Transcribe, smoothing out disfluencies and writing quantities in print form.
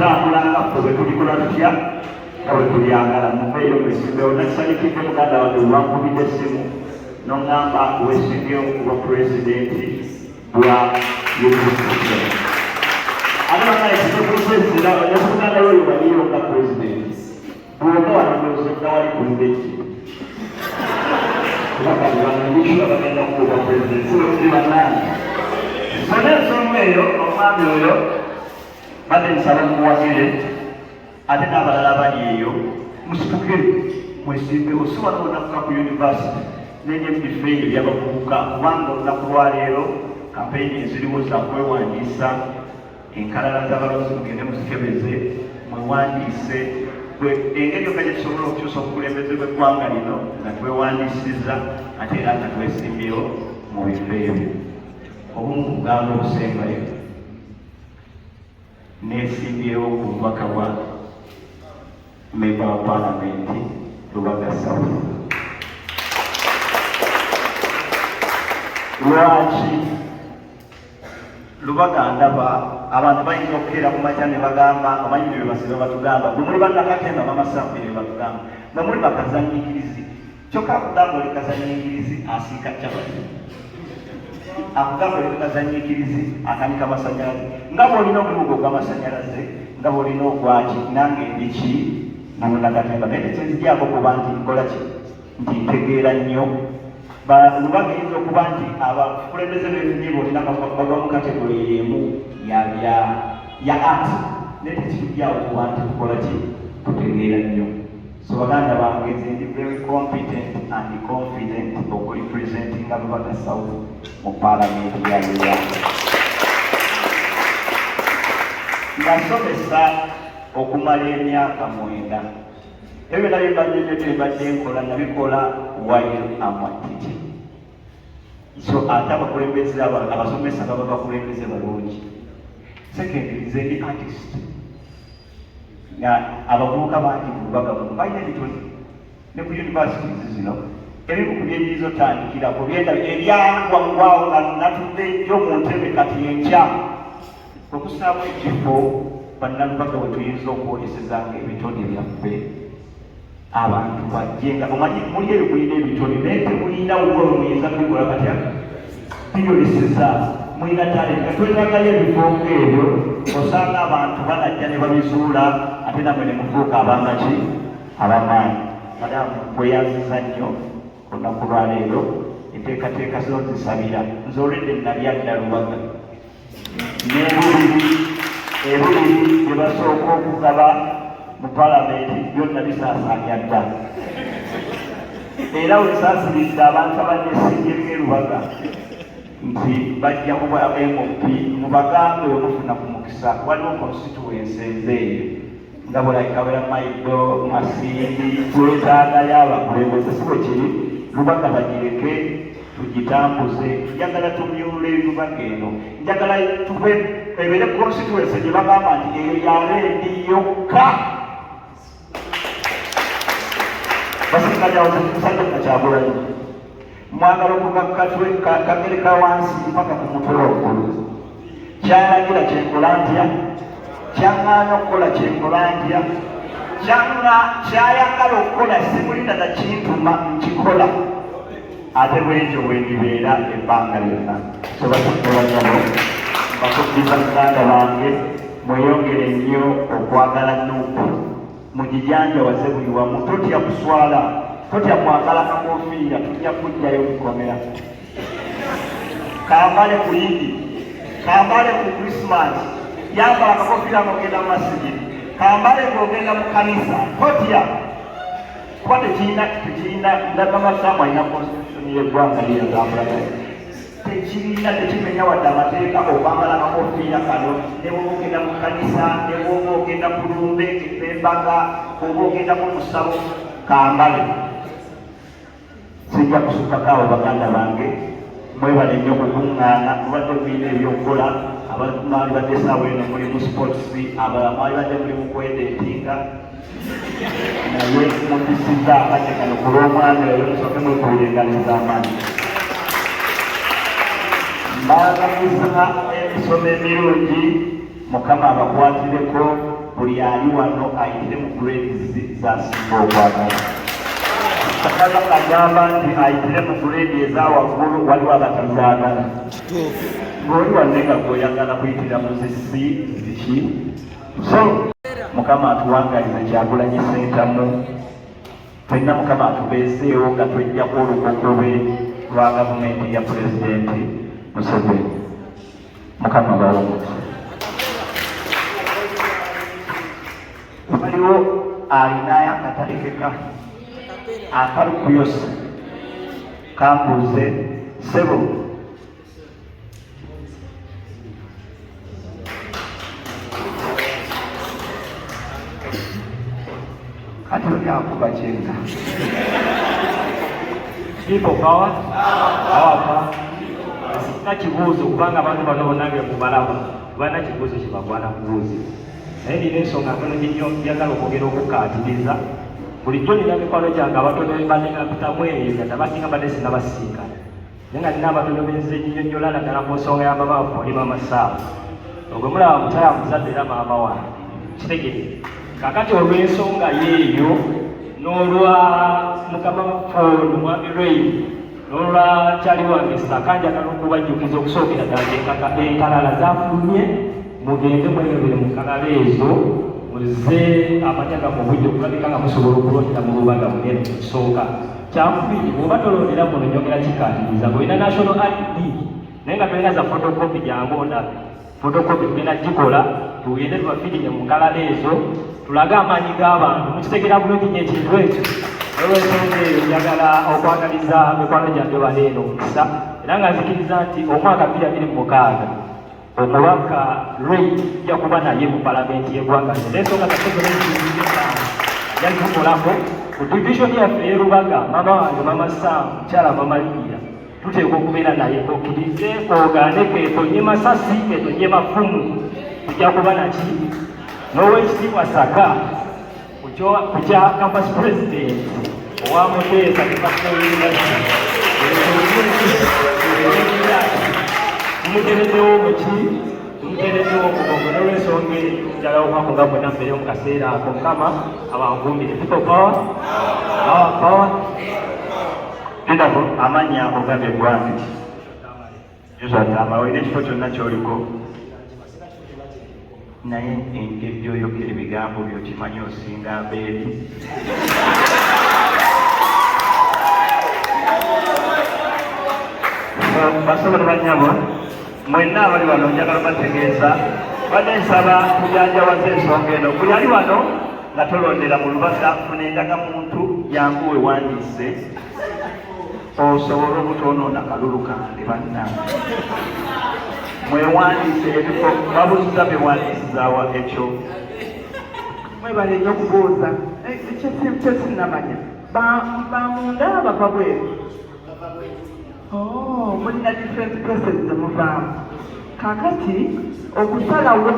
okutambula nga ffe bwe tulikola tutya nga bwe tulyagala muveeyo mwesimbewo nakisanyukidde muganda wange lwankubidde essimu n'oŋŋamba weesimbyewo kuba pulezidenti bwa yunivasite ate banaye kitekulupulezida nekumuganda weyo waliyo nga pulezidenti bwonga wanodozodda wali kulubeki kubakalibanandishuka bagenda kukuba pulezidenti siwekiri bannange sona ensonga eyo omwami oyo bade nsaba muwagire ate n'abalala bali eyo musituke mwesimbewo si wano onakuka ku yunivasite n'ebyebifo ebyo byabavubuka kubanga olunaku lwaleero kampeyini eziriwo zakwewandiisa enkalala z'abalozi mugende muzikebeze mwewandiise engeri yokka gye tusobola okukyusa obukulembeze bw'eggwanga lino nga twewandiisiza ate era nga twesimbyewo mu bifo ebyo obumu kugamba obusembayo neesimbyewo ku bubaka bwa memba wa paalamenti Lubaga South. Lwaki Lubaga ndaba abantu bayinza okukeera ku makya ne bagamba amanyi bye basiba batugamba bwe muli bannakatemba bamasambi ne batugamba nga muli bakazanyiikirizi kyokka akugamba oli kazanyiikirizi asiika capati akugamba oli kazanyiikirizi akanika masanyalaze nga bw'olina omulimu gw'amasanyalaze nga bw'olina ogwaki nange ndiki namunakatemba naye tekyenzijako kuba nti nkola ki nti ntegeera nnyo Lubaga eyinza okuba nti abakulembeze b'ebinyimba olina bagwa mu kategori y'emu ya art naye tekitujjawo okuba nti tukola ki tutegeera nnyo so baganda bange nze ndi very competent and confident okurepresentinga Lubaga South mu paalamenti ya Uganda nasomesa okumala emyaka 9 ebyo nabyo mbadde nkola nabikola while I'm teaching so ate abakulembeze abasomesa baba bakulembeze balungi secondly nze ndi artist nga abavubuka bangi Lubaga balina ebitone ne ku universities zino ebimu ku byenyiza otandikirako ebyangwangwawo nga natudde nnyo mu ntebe kati enkya okusaamu ekifo bannalubaga we tuyinza okwolesezanga ebitone byaffe abantu bajjenga omanyi muli eyo mulina ebitone naye temulina wuwe muyinza kubikola katya biyoleseza mulina talenti nga twetagayo ebifo ng'ebyo osanga abantu banajja ne babizuula ate namwe ne mufuuka abangaki abamaanyi madamu bweyanziza nnyo olunaku lwaleero enteekateeka zino zisabira nze olwedde nalyadda Lubaga n'ebuliri bye basooka okugaba mu paalamenti byonna bisaasaanya dda era wesaasiridde abantu abanyesinjebye Lubaga nti bajja kuba MOP mubagambe omufuna ku mukisa waliwo constituency ezeeyo nga bulaikabera Maido Masindi twetaagayo abakulembeze si bwe kiri Lubaga bagireke tugitambuze njagala tumyule Lubaga eno njagala tube ebere constituency gye bagamba nti eyo yalendi yokka basingajawo musajja Kyagulanyi mwagala okuva kagere ka wansi mpaka ku mutwe waggulu kyalagira kyenkola ntya kyaŋŋaanya okukola kyenkola ntya kyayagala okukola simulinda na kintuma nkikola ate bwekyo bwendibeera ebbanga lyonna sobakukolanyamo bakuddiza muganda bange mweyongere nnyo okwagala Nuupu mugijanjawaze buli wamu totya kuswala totya kwagala kakofiira tujja kujjayo kukomera kambale ku Idi kambale ku Christmas yambala kakofiira ng'ogenda mu masigi kambale ng'ogenda mu kanisa totya kuba tekirina ndagamasamu alina constitution y'eggwanga lyeyagambula tekirina tekimenya wadde amateeka okwambala kakofiira kano ne bwoba ogenda mu kanisa ne bwoba ogenda ku lumbe embaga oba ogenda mu musabo kambale sijja kusukkako abo baganda bange mwebale nnyo kukuŋŋaana mubadde mulina ebyokukola abamwali badde esaawa eno muli mu sports abamwali badde muli mu kwedeetinga naye mukisiza akadde kano ku lw'omwami oyo musooke mwekuulenganiza amaanyi mbaagamiza emisomo emirungi Mukama abakwatireko ali wano ayitire mu grades zasinga okwagala. Kakala agamba nti ayitire mu grade ezawaggulu waliwo abatazaagala. Ng'oli wannenga gw'oyagala kuyitira mu zisi ziki. So Mukama atuwangalize Kyagulanyi Ssentamu. Fenna Mukama atubeeseewo nga twejjako olugogobe lwa gavumenti ya Pulezidenti Museveni. Mukama bawomukisa. Waliwo alinayo akatalekeka akalukuyosa kambuuze ssebo kati olyakuba kyenga people power sina kibuuzo kubanga abantu bano bonnange mubalaba balina kibuuzo kyebagwana kubuuzibwa naye nina ensonga ntono nnyo njagala okwogera okukaatiriza bulijjo nina mikwano gyange abatono banengapitamu eyo nga nabasinga badde sinabasinkana naye nga nina abatono benze nnyonnyola naddala ku nsonga y'amabaavu oli Maama Saawa ogwe mulaba mukyala muzadde era maama wange kitegere kakati olw'ensonga yeeyo n'olwa mukama Paul Mwami Ray n'olwa kyali wange Ssakanjagala okubajjukiza okusookera ddala enkalala zafulumye mugende mweyobere mu nkalala ezo muze amanyaga mu bujjo okulabika nga musobola okulondera mu lubaga munene ekisooka kyakubiri bw'oba tolondera muno nyogera kikaatiriza bw'olina national ID naye nga tolina za fotokopi jangu ondabe fotokopi tugenda gikola tugende tubafirire mu nkalala ezo tulage amaanyi g'abantu mukitegera bulungi nnyo ekintu ekyo olw'ensonga eyo njagala okwagaliza mikwano gyange baleeno omukisa era nga nzikiriza nti omwaka 2026 omubaka Ray ajja kuba naye mu palamenti y'eggwanga n'ensonga yali tukolako ku divisioni yaffe y'erubaga maama wange Maama Sam mukyala Maama Lydia tuteekwa okubeera naye okkirize ogaane keetonye masasi keetonye mafumu tujja kuba naki n'owekitiibwa Saka ku kya campus president owa Muteesa National University tumuteereddewo muki tumuteereddewo okugongo n'olw'ensonga eyo njala okwako nga bwena mbere mu kaseera ako Mukama abanguumire people power Ndabo amannya ago gabegwa nti Josatama olina ekifo kyonna ky'oliko naye ebyoyogera ebigambo byokimanyi osinga mbeeri basobola banyama mwenna abali wano njagala bategeeza badde nsaba kujanjawaza ensonga eno buli ali wano nga tolondera mu lubaga funa endaga muntu yangu wewandiise osobola obutonoona kalulu kange bannange mwewandiise ebifo babuuza bewandiisizaawa ekyo mwebale nnyo okubuuza ekyo sinnamanya bamunda bava bweru mulina different places zemuvaamu kakati okusalawo